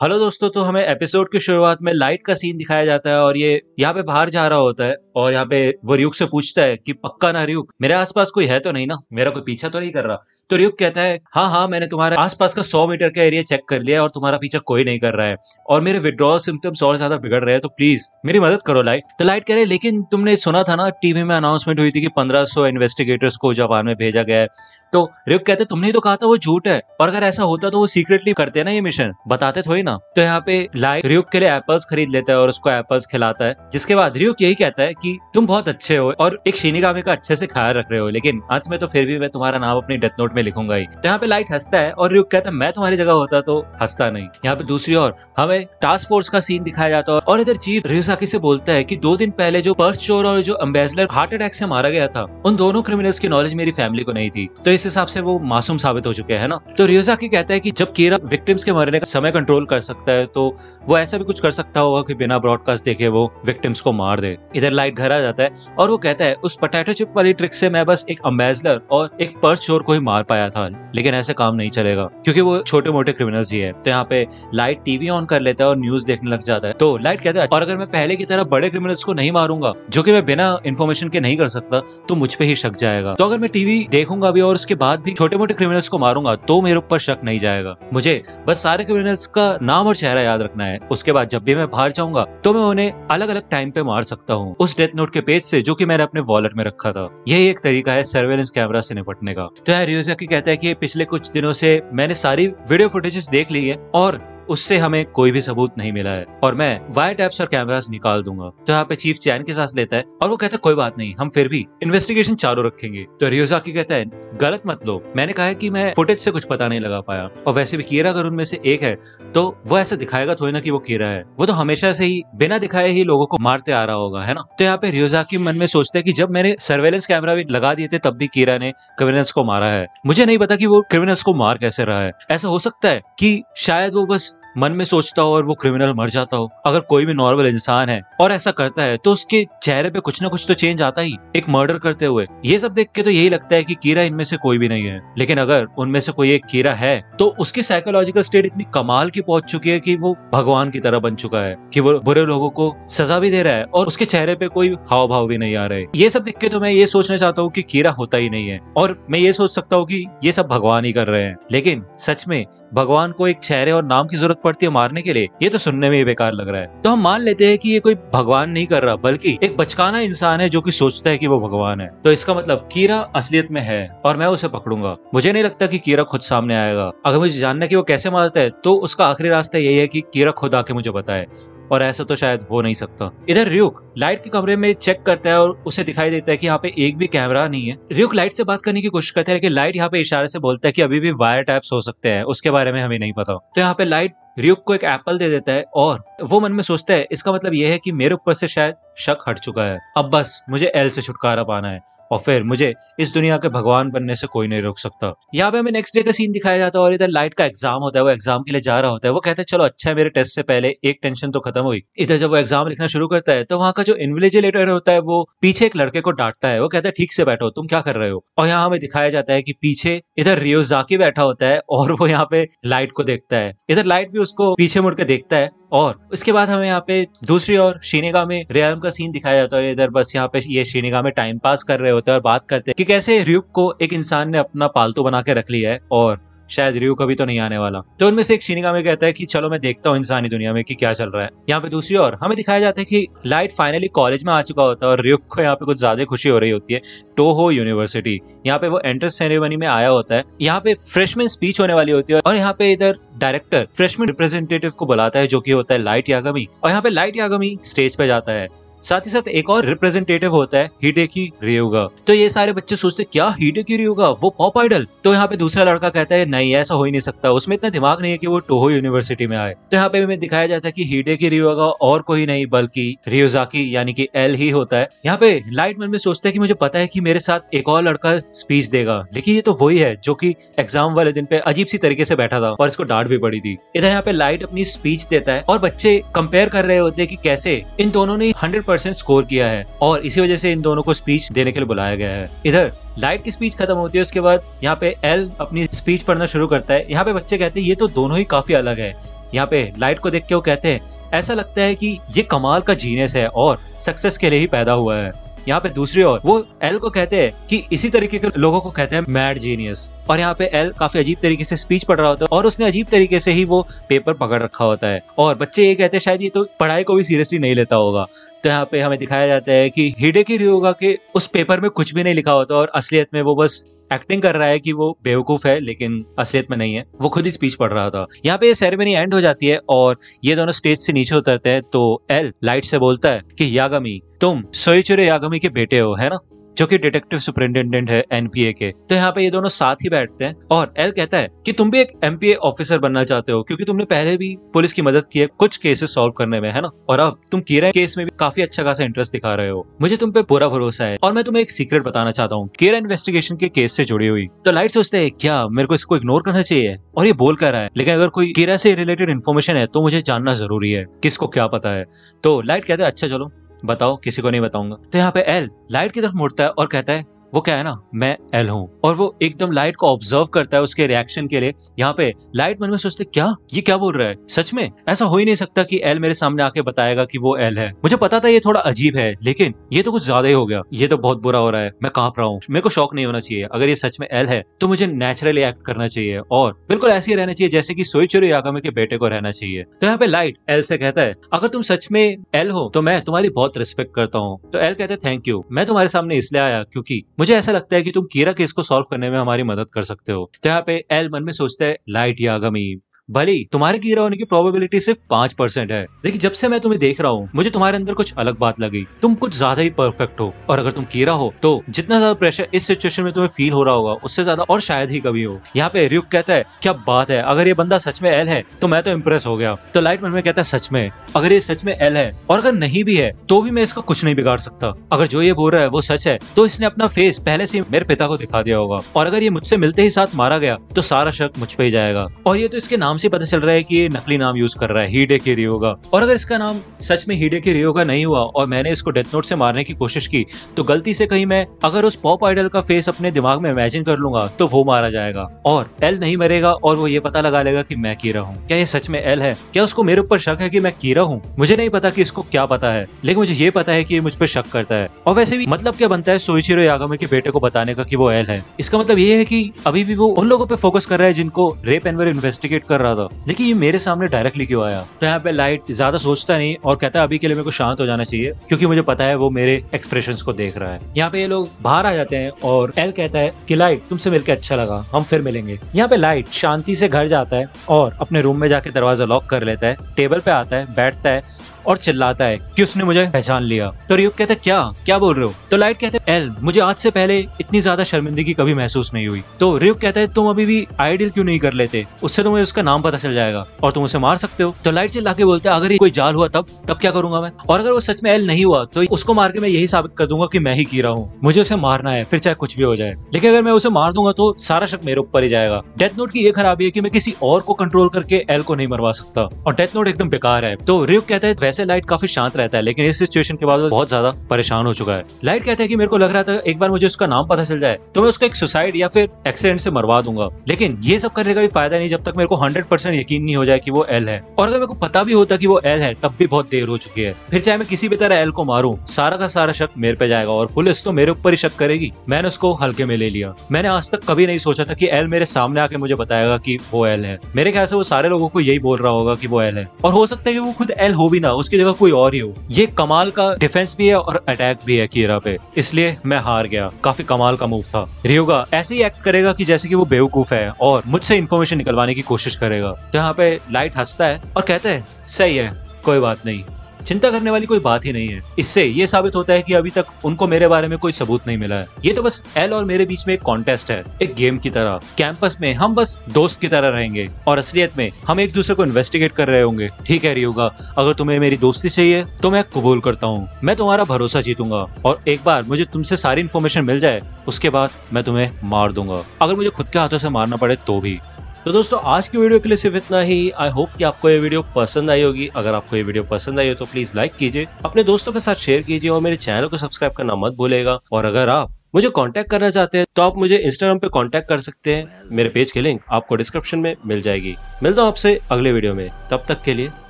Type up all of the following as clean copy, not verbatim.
Hello दोस्तों, तो हमें एपिसोड की शुरुआत में लाइट का सीन दिखाया जाता है और ये यहाँ पे बाहर जा रहा होता है और यहाँ पे वो ryuk से पूछता है कि पक्का ना ryuk, मेरे आसपास कोई है तो नहीं ना, मेरा कोई पीछा तो नहीं कर रहा। तो ryuk कहता है हाँ हाँ, मैंने तुम्हारे आसपास का 100 मीटर का एरिया चेक कर लिया और तुम्हारा पीछा कोई नहीं कर रहा है और मेरे विड्रॉल सिम्टम्स और ज्यादा बिगड़ रहे हैं, तो प्लीज मेरी मदद करो लाइट। तो लाइट कह रहे लेकिन तुमने सुना था ना, टीवी में अनाउंसमेंट हुई थी कि 1500 इन्वेस्टिगेटर्स को जापान में भेजा गया है। तो ryuk कहते तुमने ही तो कहा था वो झूठ है, और अगर ऐसा होता तो वो सीक्रेटली करते ना, ये मिशन बताते थोड़ी ना। तो यहाँ पे लाइट ryuk के लिए एप्पल्स खरीद लेता है और उसको एप्पल्स खिलाता है, जिसके बाद ryuk यही कहता है कि तुम बहुत अच्छे हो और एक शिनिगामी का अच्छे से ख्याल रख रहे हो, लेकिन अंत में तो फिर भी मैं तुम्हारा नाम अपनी डेथ नोट में लिखूंगा ही। तो यहाँ पे लाइट हंसता है और ryuk कहता है मैं तुम्हारी जगह होता तो हंसता नहीं। यहाँ पे दूसरी ओर हमें टास्क फोर्स का सीन दिखाया जाता है और इधर चीफ ryusaki से बोलता है कि 2 दिन पहले जो पर्स चोर और जो एम्बेसडर हार्ट अटैक से मारा गया था, उन दोनों क्रिमिनल्स की नॉलेज मेरी फैमिली को नहीं थी, तो इस हिसाब से वो मासूम साबित हो चुके हैं ना। तो ryusaki कहता है कि जब कीरा विक्टिम्स के मरने का समय कंट्रोल कर सकता है तो वो ऐसा भी कुछ कर सकता होगा कि बिना ब्रॉडकास्ट देखे वो विक्टिम्स को मार दे। इधर लाइट घर आ जाता है और वो कहता है उस पोटैटो चिप वाली ट्रिक से मैं बस एक एम्बेसडर और एक पर्स चोर को ही मार पाया था, लेकिन ऐसे काम नहीं चलेगा क्योंकि वो छोटे मोटे क्रिमिनल्स ही है। तो यहाँ पे लाइट टीवी ऑन कर लेता है और न्यूज देखने लग जाता है। तो लाइट कहता है और अगर मैं पहले की तरह बड़े क्रिमिनल्स को नहीं मारूंगा जो कि मैं बिना इन्फॉर्मेशन के नहीं कर सकता, तो मुझ पे ही शक जाएगा। तो अगर मैं टीवी देखूंगा भी और उसके बाद भी छोटे मोटे क्रिमिनल्स को मारूंगा तो मेरे ऊपर शक नहीं जाएगा। मुझे बस सारे क्रिमिनल्स का नाम और चेहरा याद रखना है, उसके बाद जब भी मैं बाहर जाऊंगा तो मैं उन्हें अलग अलग टाइम पे मार सकता हूँ उस डेथ नोट के पेज से जो कि मैंने अपने वॉलेट में रखा था। यही एक तरीका है सर्वेलेंस कैमरा से निपटने का। तो यार ryusaki कहता है कि पिछले कुछ दिनों से मैंने सारी वीडियो फुटेजेस देख ली है और उससे हमें कोई भी सबूत नहीं मिला है और मैं वायर टैप्स और कैमरास निकाल दूंगा। तो यहाँ पे चीफ चैन की सांस लेता है और वो कहता है कोई बात नहीं, हम फिर भी इन्वेस्टिगेशन चालू रखेंगे। तो ryusaki कहता है गलत मत लो, मैंने कहा है कि मैं फुटेज से कुछ पता नहीं लगा पाया, और वैसे भी कीरा अगर उनमें से एक है तो वो ऐसा दिखाएगा थोड़ी ना कि वो कीरा है, वो तो हमेशा से ही बिना दिखाए ही लोगों को मारते आ रहा होगा, है ना। तो यहाँ पे ryusaki मन में सोचता है कि जब मैंने सर्वेलेंस कैमरा भी लगा दिए थे तब भी कीरा ने क्रिमिनल्स को मारा है, मुझे नहीं पता कि वो क्रिमिनल्स को मार कैसे रहा है। ऐसा हो सकता है कि शायद वो बस मन में सोचता हो और वो क्रिमिनल मर जाता हो। अगर कोई भी नॉर्मल इंसान है और ऐसा करता है तो उसके चेहरे पे कुछ ना कुछ तो चेंज आता ही, एक मर्डर करते हुए। ये सब देख के तो यही लगता है कि कीरा इनमें से कोई भी नहीं है, लेकिन अगर उनमें से कोई एक कीरा है तो उसकी साइकोलॉजिकल स्टेट इतनी कमाल की पहुंच चुकी है कि वो भगवान की तरह बन चुका है कि वो बुरे लोगों को सजा भी दे रहा है और उसके चेहरे पे कोई हाव भाव भी नहीं आ रहे। ये सब देख के तो मैं ये सोचना चाहता हूँ कि कीरा होता ही नहीं है, और मैं ये सोच सकता हूँ कि ये सब भगवान ही कर रहे हैं, लेकिन सच में भगवान को एक चेहरे और नाम की जरूरत पड़ती है मारने के लिए, ये तो सुनने में ही बेकार लग रहा है। तो हम मान लेते हैं कि ये कोई भगवान नहीं कर रहा बल्कि एक बचकाना इंसान है जो कि सोचता है कि वो भगवान है। तो इसका मतलब कीरा असलियत में है और मैं उसे पकड़ूंगा। मुझे नहीं लगता कि कीरा खुद सामने आएगा। अगर मुझे जानना है कि वो कैसे मारता है तो उसका आखिरी रास्ता यही है कि कीरा खुद आके मुझे बताए, और ऐसा तो शायद हो नहीं सकता। इधर ryuk लाइट के कमरे में चेक करता है और उसे दिखाई देता है कि यहाँ पे एक भी कैमरा नहीं है। ryuk लाइट से बात करने की कोशिश करता है लेकिन लाइट यहाँ पे इशारे से बोलता है कि अभी भी वायर टैप्स हो सकते हैं, उसके बारे में हमें नहीं पता। तो यहाँ पे लाइट ryuk को एक एप्पल दे देता है और वो मन में सोचता है इसका मतलब ये है कि मेरे ऊपर से शायद शक हट चुका है, अब बस मुझे एल से छुटकारा पाना है और फिर मुझे इस दुनिया के भगवान बनने से कोई नहीं रोक सकता। यहाँ पे हमें नेक्स्ट डे का सीन दिखाया जाता है और इधर लाइट का एग्जाम होता है, वो एग्जाम के लिए जा रहा होता है। वो कहता है चलो अच्छा है, मेरे टेस्ट से पहले एक टेंशन तो खत्म हुई। इधर जब वो एग्जाम लिखना शुरू करता है तो वहाँ का जो इन्विजिलेटर होता है वो पीछे एक लड़के को डांटता है। वो कहता है ठीक से बैठो, तुम क्या कर रहे हो। और यहाँ हमें दिखाया जाता है कि पीछे इधर ryusaki बैठा होता है और वो यहाँ पे लाइट को देखता है। इधर लाइट भी उसको पीछे मुड़ के देखता है और उसके बाद हमें यहाँ पे दूसरी ओर शिनिगामी रियल्म का सीन दिखाया जाता है। इधर बस यहाँ पे ये शिनिगामी टाइम पास कर रहे होते हैं और बात करते हैं कि कैसे ryuk को एक इंसान ने अपना पालतू बना के रख लिया है और शायद ryuk कभी तो नहीं आने वाला। तो उनमें से एक शिनिगामी कहता है कि चलो मैं देखता हूँ इंसानी दुनिया में कि क्या चल रहा है। यहाँ पे दूसरी ओर हमें दिखाया जाता है कि लाइट फाइनली कॉलेज में आ चुका होता है और ryuk को यहाँ पे कुछ ज्यादा खुशी हो रही होती है। टोहो यूनिवर्सिटी, यहाँ पे वो एंट्रेंस सेरेमनी में आया होता है। यहाँ पे फ्रेशमैन स्पीच होने वाली होती है और यहाँ पे इधर डायरेक्टर फ्रेशमैन रिप्रेजेंटेटिव को बुलाता है जो कि होता है लाइट यागामी, और यहाँ पे लाइट यागामी स्टेज पे जाता है। साथ ही साथ एक और रिप्रेजेंटेटिव होता है हिडेकी ryuga। तो ये सारे बच्चे सोचते क्या हिडेकी ryuga वो पॉप आइडल। तो यहाँ पे दूसरा लड़का कहता है नहीं ऐसा हो ही नहीं सकता, उसमें इतना दिमाग नहीं है कि वो टोहो यूनिवर्सिटी में आए। तो यहाँ पे हमें दिखाया जाता है कि हिडेकी ryuga और कोई नहीं बल्कि ryusaki यानी कि एल ही होता है। यहाँ पे लाइट मन में सोचता है कि मुझे पता है कि मेरे साथ एक और लड़का स्पीच देगा, लेकिन ये तो वही है जो कि एग्जाम वाले दिन पे अजीब सी तरीके से बैठा था और इसको डांट भी पड़ी थी। इधर यहाँ पे लाइट अपनी स्पीच देता है और बच्चे कंपेयर कर रहे होते हैं कि कैसे इन दोनों ने 100% 100% स्कोर किया है और इसी वजह से इन दोनों को स्पीच देने के लिए बुलाया गया है। इधर लाइट की स्पीच खत्म होती है, उसके बाद यहाँ पे एल अपनी स्पीच पढ़ना शुरू करता है। यहाँ पे बच्चे कहते हैं ये तो दोनों ही काफी अलग है। यहाँ पे लाइट को देख के वो कहते हैं ऐसा लगता है कि ये कमाल का जीनियस है और सक्सेस के लिए ही पैदा हुआ है। यहाँ पे दूसरी ओर वो एल को कहते हैं कि इसी तरीके के लोगों को कहते हैं मैड जीनियस। और यहाँ पे एल काफी अजीब तरीके से स्पीच पढ़ रहा होता है और उसने अजीब तरीके से ही वो पेपर पकड़ रखा होता है और बच्चे ये कहते हैं शायद ये तो पढ़ाई को भी सीरियसली नहीं लेता होगा। तो यहाँ पे हमें दिखाया जाता है कि हिडेकी रियोगा के उस पेपर में कुछ भी नहीं लिखा होता और असलियत में वो बस एक्टिंग कर रहा है कि वो बेवकूफ है, लेकिन असलियत में नहीं है, वो खुद ही स्पीच पढ़ रहा था। यहाँ पे ये सेरेमनी एंड हो जाती है और ये दोनों स्टेज से नीचे उतरते हैं तो एल लाइट से बोलता है कि यागामी तुम सोइचिरो यागामी के बेटे हो, है ना, जो कि डिटेक्टिव सुपरिटेंडेंट है एनपीए के। तो यहाँ पे ये दोनों साथ ही बैठते हैं और एल कहता है कि तुम भी एक एमपीए ऑफिसर बनना चाहते हो क्योंकि तुमने पहले भी पुलिस की मदद की है कुछ केसेस सॉल्व करने में, है ना, और अब तुम कीरा केस में भी काफी अच्छा खासा इंटरेस्ट दिखा रहे हो। मुझे तुम पे पूरा भरोसा है और मैं तुम्हें एक सीक्रेट बताना चाहता हूँ कीरा इन्वेस्टिगेशन के केस से जुड़ी हुई। तो लाइट सोचते है क्या मेरे को इसको इग्नोर करना चाहिए, और ये बोल कर रहा है लेकिन अगर कोई कीरा से रिलेटेड इन्फॉर्मेशन है तो मुझे जानना जरूरी है, किसको क्या पता है। तो लाइट कहता है अच्छा चलो बताओ, किसी को नहीं बताऊंगा। तो यहाँ पे एल लाइट की तरफ मुड़ता है और कहता है वो क्या है ना, मैं एल हूँ, और वो एकदम लाइट को ऑब्जर्व करता है उसके रिएक्शन के लिए। यहाँ पे लाइट मन में सोचते क्या ये क्या बोल रहा है, सच में ऐसा हो ही नहीं सकता कि एल मेरे सामने आके बताएगा कि वो एल है। मुझे पता था ये थोड़ा अजीब है लेकिन ये तो कुछ ज्यादा ही हो गया, ये तो बहुत बुरा हो रहा है, मैं कांप रहा हूँ, मेरे को शौक नहीं होना चाहिए। अगर ये सच में एल है तो मुझे नेचुरली एक्ट करना चाहिए और बिल्कुल ऐसे ही रहना चाहिए जैसे कि सोइचिरो यागामी के बेटे को रहना चाहिए। तो यहाँ पे लाइट एल से कहता है अगर तुम सच में एल हो तो मैं तुम्हारी बहुत रिस्पेक्ट करता हूँ। तो एल कहते हैं थैंक यू, मैं तुम्हारे सामने इसलिए आया क्योंकि मुझे ऐसा लगता है कि तुम कीरा केस को सॉल्व करने में हमारी मदद कर सकते हो। तो यहाँ पे एल मन में सोचता है लाइट यागामी भले तुम्हारे कीरा होने की प्रोबेबिलिटी सिर्फ 5% है, लेकिन जब से मैं तुम्हें देख रहा हूँ मुझे तुम्हारे अंदर कुछ अलग बात लगी, तुम कुछ ज्यादा ही परफेक्ट हो, और अगर तुम कीरा हो तो जितना ज्यादा प्रेशर इस सिचुएशन में तुम्हें फील हो रहा होगा उससे ज्यादा और शायद ही कभी हो। यहाँ पे रियुक कहता है क्या बात है, अगर ये बंदा सच में एल है तो मैं तो इम्प्रेस हो गया। तो लाइट मन में कहता है सच में, अगर ये सच में एल है और अगर नहीं भी है तो भी मैं इसका कुछ नहीं बिगाड़ सकता। अगर जो ये बोल रहा है वो सच है तो इसने अपना फेस पहले से मेरे पिता को दिखा दिया होगा, और अगर ये मुझसे मिलते ही साथ मारा गया तो सारा शक मुझ पे ही जाएगा। और ये तो इसके नाम से पता चल रहा है कि ये नकली नाम यूज कर रहा है हिडेकी रियोगा, और अगर इसका नाम सच में हिडेकी रियोगा नहीं हुआ और मैंने इसको डेथ नोट से मारने की कोशिश की तो गलती से कहीं मैं अगर उस पॉप आइडल का फेस अपने दिमाग में इमेजिन कर लूंगा तो वो मारा जाएगा और एल नहीं मरेगा और वो ये पता लगा लेगा कि मैं कीरा हूँ। क्या ये सच में एल है? क्या उसको मेरे ऊपर शक है कि मैं कीरा हूँ? मुझे नहीं पता कि इसको क्या पता है, लेकिन मुझे ये पता है कि ये मुझ पर शक करता है। और वैसे भी मतलब क्या बनता है सोइचिरो यागामी के बेटे को बताने का कि वो एल है? इसका मतलब ये है कि अभी भी वो उन लोगों पे फोकस कर रहा है जिनको रेप एनवर इन्वेस्टिगेट कर रहा था, लेकिन ये मेरे सामने डायरेक्टली क्यों आया? तो यहाँ पे लाइट ज्यादा सोचता नहीं और कहता है अभी के लिए मेरे को शांत हो जाना चाहिए क्योंकि मुझे पता है वो मेरे एक्सप्रेशंस को देख रहा है। यहाँ पे ये लोग बाहर आ जाते हैं और एल कहता है कि लाइट तुमसे मिलकर अच्छा लगा, हम फिर मिलेंगे। यहाँ पे लाइट शांति से घर जाता है और अपने रूम में जाके दरवाजा लॉक कर लेता है, टेबल पे आता है, बैठता है और चिल्लाता है कि उसने मुझे पहचान लिया। तो रियुक कहते क्या क्या बोल रहे हो? तो लाइट कहते एल मुझे आज से पहले इतनी ज्यादा शर्मिंदगी कभी महसूस नहीं हुई। तो रियुक कहता है तुम अभी भी आइडियल क्यों नहीं कर लेते, उससे तुम्हें उसका नाम पता चल जाएगा और तुम उसे मार सकते हो। तो लाइट चिल्ला के बोलते है अगर ये कोई जाल हुआ तब क्या करूंगा मैं, और अगर वो सच में एल नहीं हुआ तो उसको मार के मैं यही साबित कर दूंगा कि मैं ही कीरा हूँ, मुझे उसे मारना है फिर चाहे कुछ भी हो जाए। लेकिन अगर मैं उसे मार दूंगा तो सारा शक मेरे ऊपर ही जाएगा। डेथ नोट की ये खराबी है कि मैं किसी और को कंट्रोल करके एल को नहीं मरवा सकता और डेथ नोट एकदम बेकार है। तो रियुक कहता है वैसे लाइट काफी शांत रहता है लेकिन इस सिचुएशन के बाद वो बहुत ज्यादा परेशान हो चुका है। लाइट कहता है कि मेरे को लग रहा था एक बार मुझे उसका नाम पता चल जाए तो मैं उसको एक सुसाइड या फिर एक्सीडेंट से मरवा दूंगा, लेकिन ये सब करने का भी फायदा नहीं जब तक मेरे को 100% यकीन नहीं हो जाए कि वो एल है। और अगर मेरे को पता भी होता कि वो एल है तब भी बहुत देर हो चुकी है, फिर चाहे मैं किसी भी तरह एल को मारूं सारा का सारा शक मेरे पे जाएगा और पुलिस तो मेरे ऊपर ही शक करेगी। मैंने उसको हल्के में ले लिया। मैंने आज तक कभी नहीं सोचा था कि एल मेरे सामने आके मुझे बताएगा कि वो एल है। मेरे ख्याल से वो सारे लोगों को यही बोल रहा होगा कि वो एल है, और हो सकता है कि वो खुद एल हो भी ना, उसकी जगह कोई और ही हो। ये कमाल का डिफेंस भी है और अटैक भी है कीरा पे, इसलिए मैं हार गया। काफी कमाल का मूव था। रियोगा ऐसे ही एक्ट करेगा कि जैसे कि वो बेवकूफ है और मुझसे इन्फॉर्मेशन निकलवाने की कोशिश करेगा। तो यहाँ पे लाइट हंसता है और कहता है सही है, कोई बात नहीं, चिंता करने वाली कोई बात ही नहीं है। इससे ये साबित होता है कि अभी तक उनको मेरे बारे में कोई सबूत नहीं मिला है। ये तो बस एल और मेरे बीच में एक कॉन्टेस्ट है, एक गेम की तरह। कैंपस में हम बस दोस्त की तरह रहेंगे और असलियत में हम एक दूसरे को इन्वेस्टिगेट कर रहे होंगे। ठीक है रियुगा, अगर तुम्हें मेरी दोस्ती चाहिए तो मैं कबूल करता हूँ, मैं तुम्हारा भरोसा जीतूंगा और एक बार मुझे तुमसे सारी इन्फॉर्मेशन मिल जाए उसके बाद मैं तुम्हें मार दूंगा, अगर मुझे खुद के हाथों से मारना पड़े तो भी। तो दोस्तों आज की वीडियो के लिए सिर्फ इतना ही। आई होप कि आपको ये वीडियो पसंद आई होगी। अगर आपको ये वीडियो पसंद आई हो तो प्लीज लाइक कीजिए, अपने दोस्तों के साथ शेयर कीजिए और मेरे चैनल को सब्सक्राइब करना मत भूलेगा। और अगर आप मुझे कांटेक्ट करना चाहते हैं तो आप मुझे इंस्टाग्राम पे कांटेक्ट कर सकते हैं। मेरे पेज की लिंक आपको डिस्क्रिप्शन में मिल जाएगी। मिलता हूं आपसे अगले वीडियो में, तब तक के लिए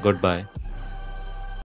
गुड बाय।